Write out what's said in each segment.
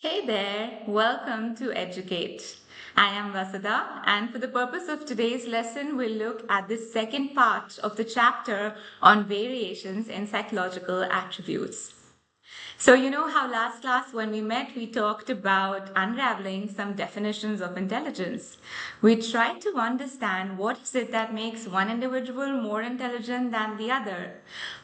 Hey there, welcome to Educate. I am Vasudha, and for the purpose of today's lesson, we'll look at the second part of the chapter on variations in psychological attributes. So, you know how last class when we met, we talked about unraveling some definitions of intelligence. We tried to understand what is it that makes one individual more intelligent than the other.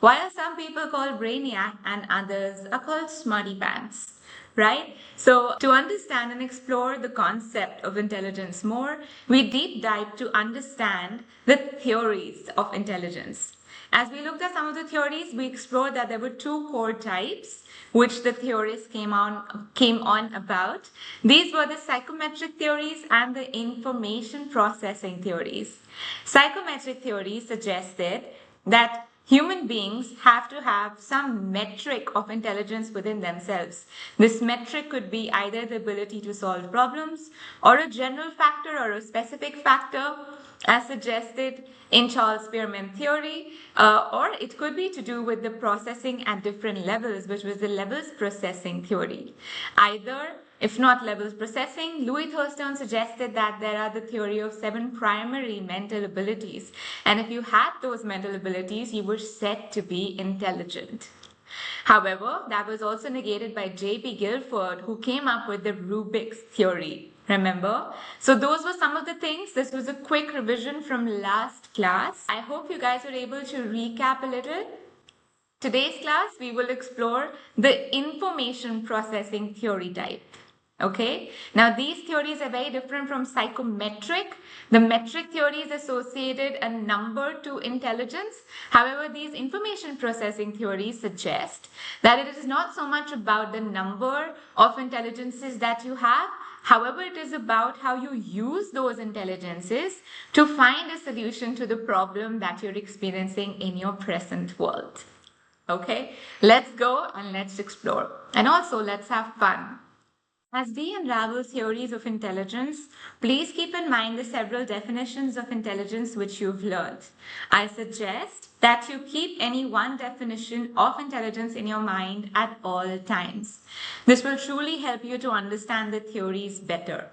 Why are some people called brainiac and others are called smarty pants? Right? So, to understand and explore the concept of intelligence more, we deep dive to understand the theories of intelligence. As we looked at some of the theories, we explored that there were two core types which the theorists came on about. These were the psychometric theories and the information processing theories. Psychometric theories suggested that human beings have to have some metric of intelligence within themselves. This metric could be either the ability to solve problems, or a general factor, or a specific factor, as suggested in Charles Spearman theory, or it could be to do with the processing at different levels, which was the levels processing theory. Either, if not levels processing, Louis Thurstone suggested that there are the theory of 7 primary mental abilities, and if you had those mental abilities, you were said to be intelligent. However, that was also negated by J.P. Guilford, who came up with the Rubik's theory. Remember? So those were some of the things. This was a quick revision from last class. I hope you guys were able to recap a little. Today's class, we will explore the information processing theory type. Okay, now these theories are very different from psychometric. The metric theories associated a number to intelligence. However, these information processing theories suggest that it is not so much about the number of intelligences that you have. However, it is about how you use those intelligences to find a solution to the problem that you're experiencing in your present world. Okay, let's go and let's explore. And also, let's have fun. As we unravel theories of intelligence, please keep in mind the several definitions of intelligence which you've learned. I suggest that you keep any one definition of intelligence in your mind at all times. This will truly help you to understand the theories better.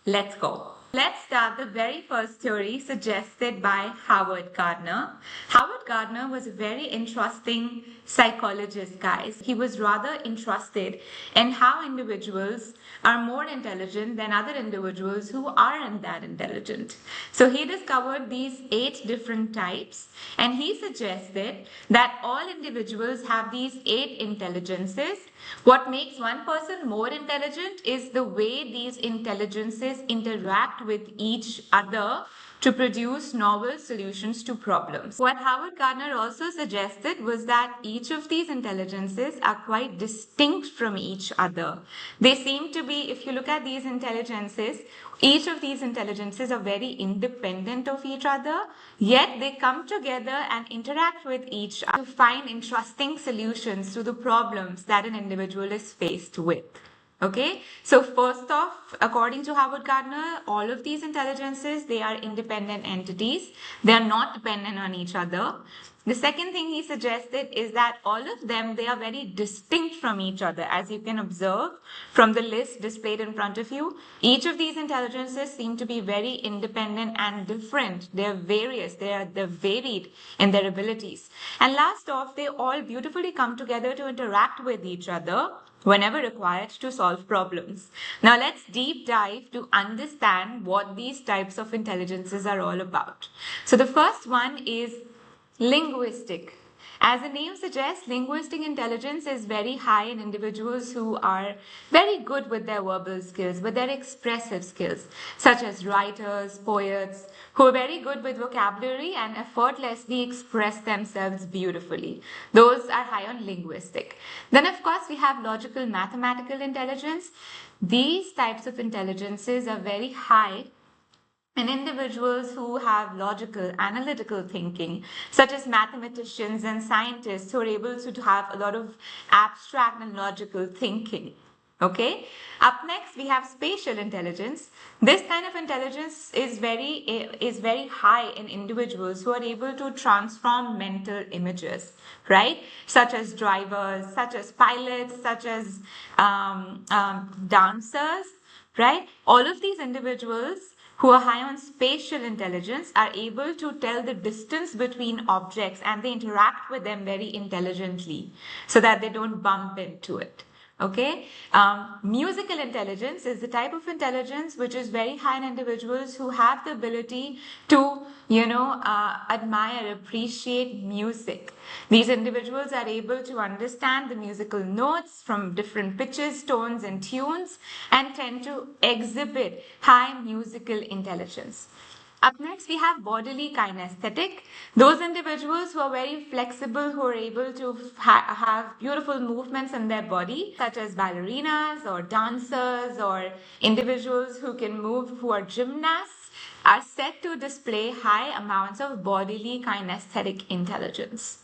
Let's go. Let's start the very first theory suggested by Howard Gardner. Howard Gardner was a very interesting psychologist, guys. He was rather interested in how individuals are more intelligent than other individuals who aren't that intelligent. So he discovered these 8 different types, and he suggested that all individuals have these 8 intelligences. What makes one person more intelligent is the way these intelligences interact with each other to produce novel solutions to problems. What Howard Gardner also suggested was that each of these intelligences are quite distinct from each other. They seem to be, if you look at these intelligences, each of these intelligences are very independent of each other, yet they come together and interact with each other to find interesting solutions to the problems that an individual is faced with. Okay, so first off, according to Howard Gardner, all of these intelligences, they are independent entities. They are not dependent on each other. The second thing he suggested is that all of them, they are very distinct from each other. As you can observe from the list displayed in front of you, each of these intelligences seem to be very independent and different. They are various, they're varied in their abilities. And last off, they all beautifully come together to interact with each other whenever required to solve problems. Now let's deep dive to understand what these types of intelligences are all about. So the first one is linguistic. As the name suggests, linguistic intelligence is very high in individuals who are very good with their verbal skills, with their expressive skills, such as writers, poets, who are very good with vocabulary and effortlessly express themselves beautifully. Those are high on linguistic. Then, of course, we have logical mathematical intelligence. These types of intelligences are very high in individuals who have logical, analytical thinking, such as mathematicians and scientists who are able to have a lot of abstract and logical thinking. Okay. Up next, we have spatial intelligence. This kind of intelligence is very high in individuals who are able to transform mental images, right? Such as drivers, such as pilots, such as dancers, right? All of these individuals who are high on spatial intelligence are able to tell the distance between objects, and they interact with them very intelligently so that they don't bump into it. Okay. Musical intelligence is the type of intelligence which is very high in individuals who have the ability to, admire, appreciate music. These individuals are able to understand the musical notes from different pitches, tones, and tunes, and tend to exhibit high musical intelligence. Up next, we have bodily kinesthetic. Those individuals who are very flexible, who are able to have beautiful movements in their body, such as ballerinas or dancers or individuals who can move, who are gymnasts, are said to display high amounts of bodily kinesthetic intelligence.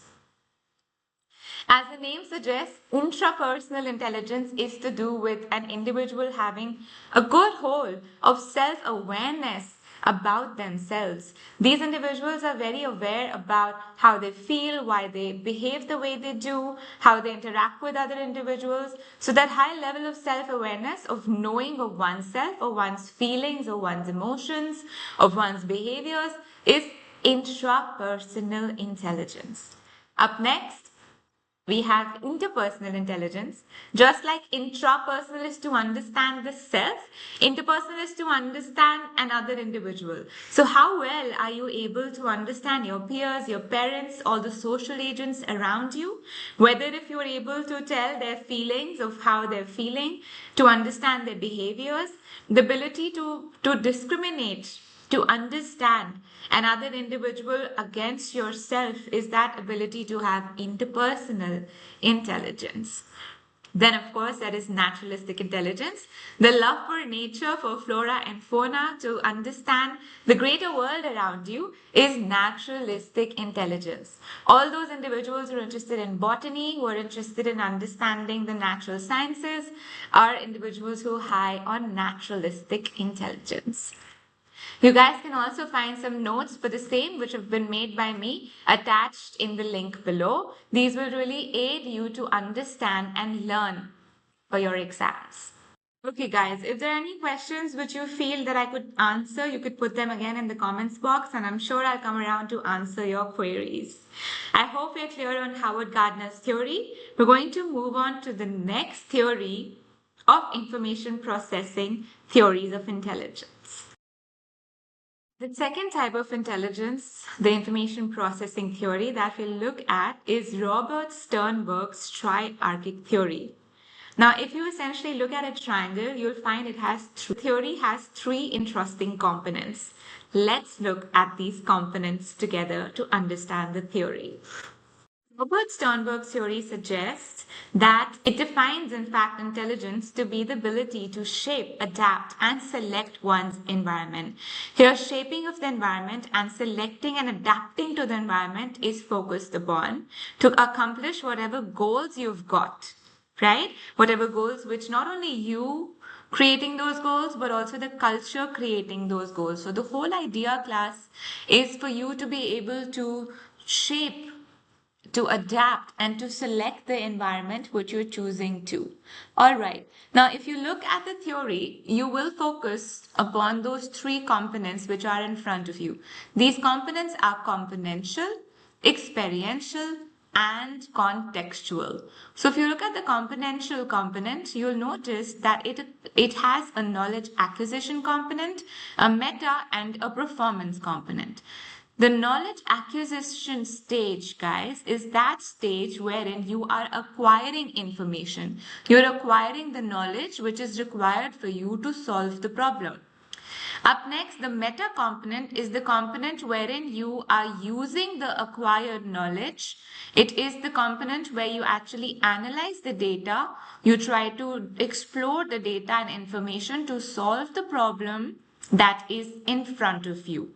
As the name suggests, intrapersonal intelligence is to do with an individual having a good hold of self-awareness about themselves. These individuals are very aware about how they feel, why they behave the way they do, how they interact with other individuals. So that high level of self-awareness, of knowing of oneself, or one's feelings, or one's emotions, of one's behaviors, is intrapersonal intelligence. Up next, we have interpersonal intelligence. Just like intrapersonal is to understand the self, interpersonal is to understand another individual. So how well are you able to understand your peers, your parents, all the social agents around you? Whether if you are able to tell their feelings of how they're feeling, to understand their behaviors, the ability to discriminate, to understand another individual against yourself, is that ability to have interpersonal intelligence. Then, of course, there is naturalistic intelligence, the love for nature, for flora and fauna, to understand the greater world around you, is naturalistic intelligence. All those individuals who are interested in botany, who are interested in understanding the natural sciences, are individuals who are high on naturalistic intelligence. You guys can also find some notes for the same which have been made by me attached in the link below. These will really aid you to understand and learn for your exams. Okay guys, if there are any questions which you feel that I could answer, you could put them again in the comments box, and I'm sure I'll come around to answer your queries. I hope you're clear on Howard Gardner's theory. We're going to move on to the next theory of information processing, theories of intelligence. The second type of intelligence, the information processing theory that we'll look at, is Robert Sternberg's Triarchic theory. Now, if you essentially look at a triangle, you'll find theory has three interesting components. Let's look at these components together to understand the theory. Robert Sternberg's theory suggests that it defines, in fact, intelligence to be the ability to shape, adapt, and select one's environment. Here, shaping of the environment and selecting and adapting to the environment is focused upon to accomplish whatever goals you've got, right? Whatever goals which not only you creating those goals, but also the culture creating those goals. So the whole idea, class, is for you to be able to shape, to adapt, and to select the environment which you're choosing to. All right. Now, if you look at the theory, you will focus upon those three components which are in front of you. These components are componential, experiential, and contextual. So if you look at the componential component, you'll notice that it has a knowledge acquisition component, a meta, and a performance component. The knowledge acquisition stage, guys, is that stage wherein you are acquiring information. You're acquiring the knowledge which is required for you to solve the problem. Up next, the meta component is the component wherein you are using the acquired knowledge. It is the component where you actually analyze the data. You try to explore the data and information to solve the problem that is in front of you.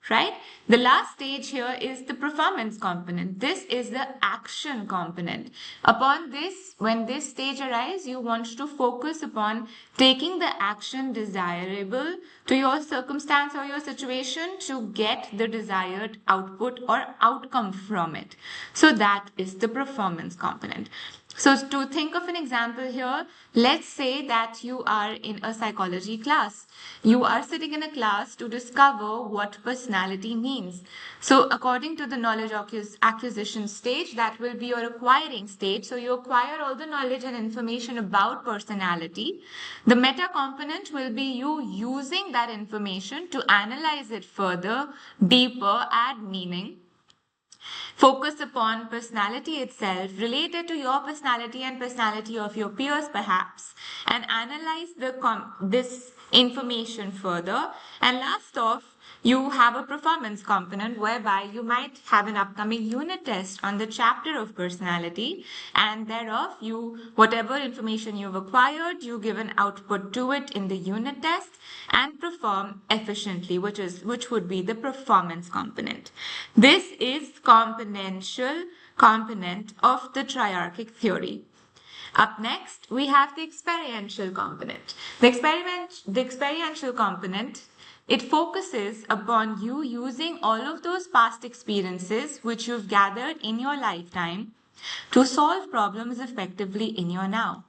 right? The last stage here is the performance component. This is the action component. Upon this, when this stage arises, you want to focus upon taking the action desirable to your circumstance or your situation to get the desired output or outcome from it. So that is the performance component. So to think of an example here, let's say that you are in a psychology class. You are sitting in a class to discover what personality means. So according to the knowledge acquisition stage, that will be your acquiring stage. So you acquire all the knowledge and information about personality. The meta component will be you using that information to analyze it further, deeper, add meaning. Focus upon personality itself, related to your personality and personality of your peers perhaps, and analyze this information further. And last off, you have a performance component whereby you might have an upcoming unit test on the chapter of personality, and thereof whatever information you've acquired, you give an output to it in the unit test and perform efficiently, which would be the performance component. This is componential component of the triarchic theory. Up next, we have the experiential component. The experiential component, it focuses upon you using all of those past experiences which you've gathered in your lifetime to solve problems effectively in your now.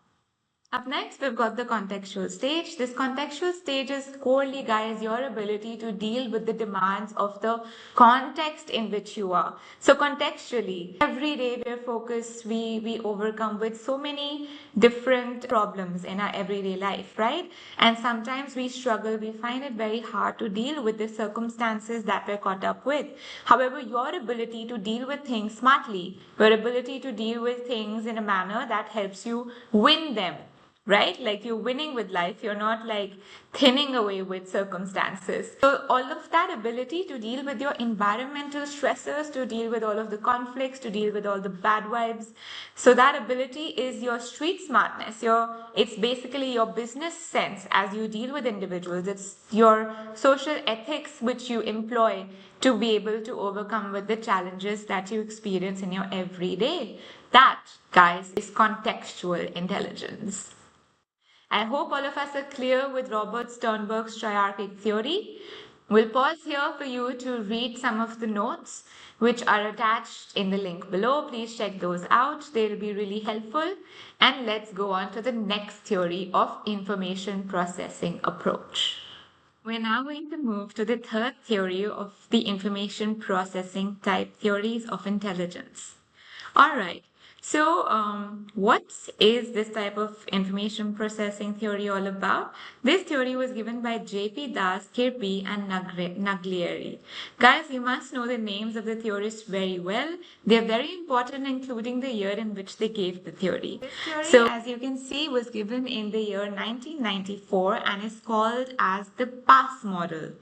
Up next, we've got the contextual stage. This contextual stage is corely, guys, your ability to deal with the demands of the context in which you are. So contextually, every day we're focused, we overcome with so many different problems in our everyday life, right? And sometimes we struggle, we find it very hard to deal with the circumstances that we're caught up with. However, your ability to deal with things smartly, your ability to deal with things in a manner that helps you win them, right? Like you're winning with life, you're not like thinning away with circumstances. So all of that ability to deal with your environmental stressors, to deal with all of the conflicts, to deal with all the bad vibes. So that ability is your street smartness. It's basically your business sense as you deal with individuals. It's your social ethics which you employ to be able to overcome with the challenges that you experience in your everyday. That, guys, is contextual intelligence. I hope all of us are clear with Robert Sternberg's triarchic theory. We'll pause here for you to read some of the notes which are attached in the link below. Please check those out. They'll be really helpful. And let's go on to the next theory of information processing approach. We're now going to move to the third theory of the information processing type theories of intelligence. All right. So, what is this type of information processing theory all about? This theory was given by J.P. Das, Kirby, and Naglieri. Guys, you must know the names of the theorists very well. They're very important, including the year in which they gave the theory. This theory, as you can see, was given in the year 1994 and is called as the PASS model.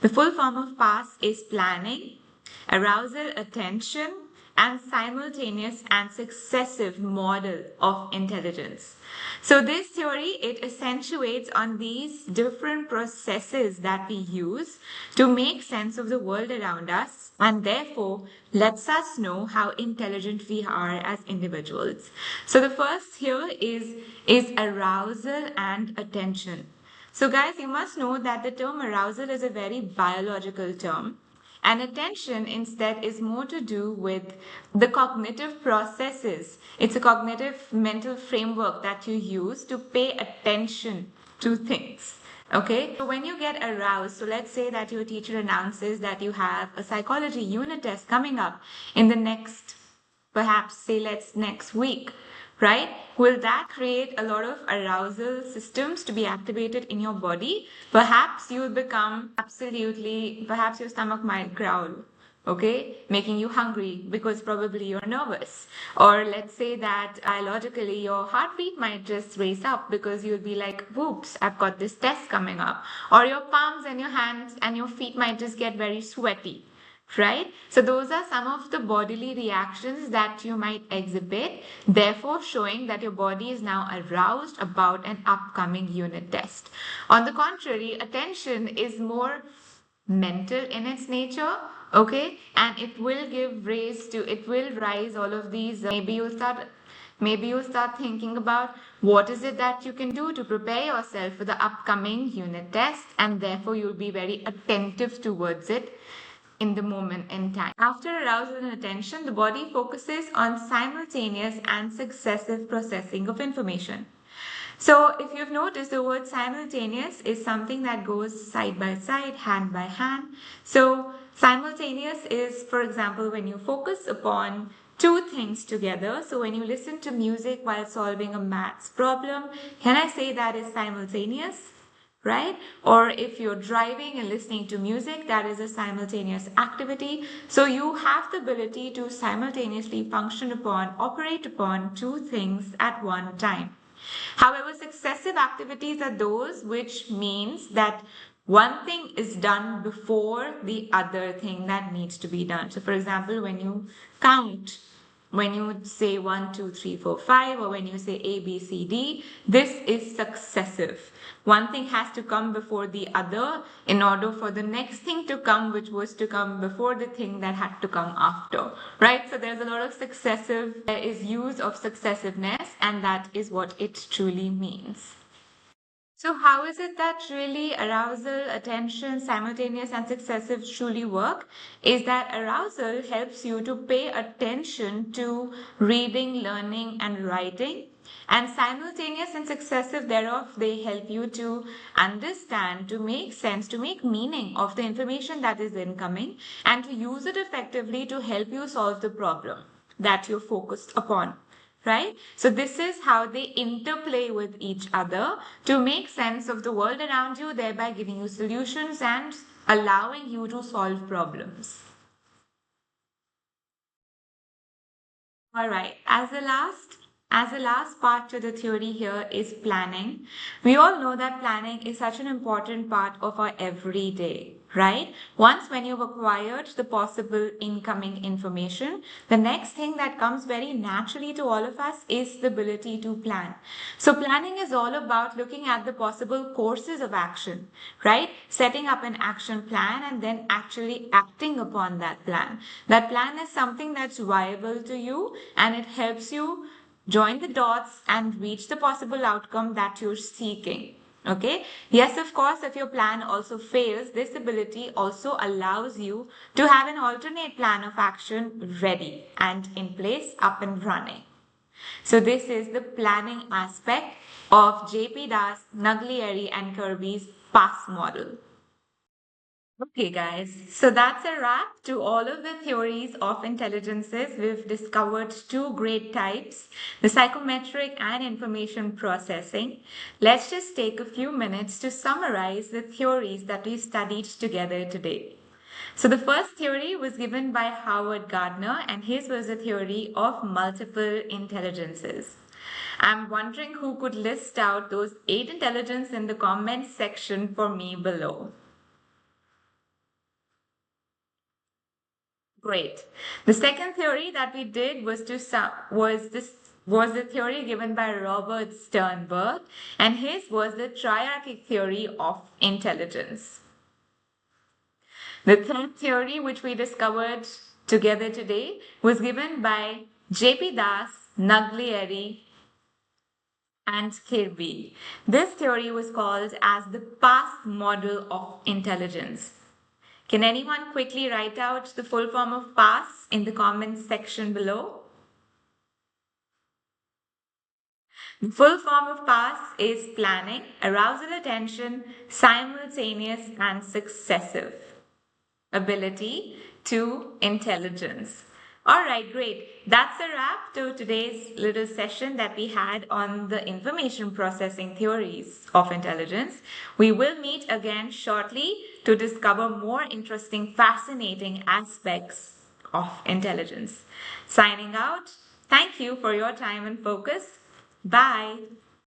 The full form of PASS is planning, arousal, attention, and simultaneous and successive model of intelligence. So this theory, it accentuates on these different processes that we use to make sense of the world around us, and therefore lets us know how intelligent we are as individuals. So the first here is arousal and attention. So guys, you must know that the term arousal is a very biological term. And attention instead is more to do with the cognitive processes. It's a cognitive mental framework that you use to pay attention to things. Okay, so when you get aroused, so let's say that your teacher announces that you have a psychology unit test coming up in the next, perhaps say next week, right? Will that create a lot of arousal systems to be activated in your body? Perhaps you'll become perhaps your stomach might growl, okay, making you hungry because probably you're nervous. Or let's say that biologically your heartbeat might just race up because you'll be like, whoops, I've got this test coming up. Or your palms and your hands and your feet might just get very sweaty. Right? So those are some of the bodily reactions that you might exhibit, therefore showing that your body is now aroused about an upcoming unit test. On the contrary, attention is more mental in its nature, okay, and it will rise all of these. Maybe you'll start thinking about what is it that you can do to prepare yourself for the upcoming unit test, and therefore you'll be very attentive towards it in the moment in time. After arousal and attention, the body focuses on simultaneous and successive processing of information. So, if you've noticed, the word simultaneous is something that goes side by side, hand by hand. So, simultaneous is, for example, when you focus upon two things together. So, when you listen to music while solving a maths problem, can I say that is simultaneous? Right? Or if you're driving and listening to music, that is a simultaneous activity. So you have the ability to simultaneously operate upon two things at one time. However, successive activities are those which means that one thing is done before the other thing that needs to be done. So, for example, when you count, when you say 1, 2, 3, 4, 5, or when you say A, B, C, D, this is successive. One thing has to come before the other in order for the next thing to come, which was to come before the thing that had to come after, right? So there's a lot of there is use of successiveness, and that is what it truly means. So, how is it that really arousal, attention, simultaneous, and successive truly work? Is that arousal helps you to pay attention to reading, learning, and writing, and simultaneous and successive thereof, they help you to understand, to make sense, to make meaning of the information that is incoming, and to use it effectively to help you solve the problem that you're focused upon. Right? So this is how they interplay with each other to make sense of the world around you, thereby giving you solutions and allowing you to solve problems. All right, as the last part to the theory here is planning. We all know that planning is such an important part of our everyday, right? Once when you've acquired the possible incoming information, the next thing that comes very naturally to all of us is the ability to plan. So planning is all about looking at the possible courses of action, right? Setting up an action plan and then actually acting upon that plan. That plan is something that's viable to you, and it helps you join the dots and reach the possible outcome that you're seeking. Okay. Yes, of course, if your plan also fails, this ability also allows you to have an alternate plan of action ready and in place, up and running. So this is the planning aspect of J.P. Das, Naglieri and Kirby's PASS model. Okay, guys, so that's a wrap to all of the theories of intelligences. We've discovered two great types, the psychometric and information processing. Let's just take a few minutes to summarize the theories that we studied together today. So the first theory was given by Howard Gardner, and his was a theory of multiple intelligences. I'm wondering who could list out those 8 intelligences in the comments section for me below. Great. The second theory that we did was the theory given by Robert Sternberg, and his was the triarchic theory of intelligence. The third theory, which we discovered together today, was given by J.P. Das, Naglieri, and Kirby. This theory was called as the PASS model of intelligence. Can anyone quickly write out the full form of PASS in the comments section below? The full form of PASS is planning, arousal, attention, simultaneous and successive, ability to intelligence. All right, great. That's a wrap to today's little session that we had on the information processing theories of intelligence. We will meet again shortly to discover more interesting, fascinating aspects of intelligence. Signing out, thank you for your time and focus. Bye.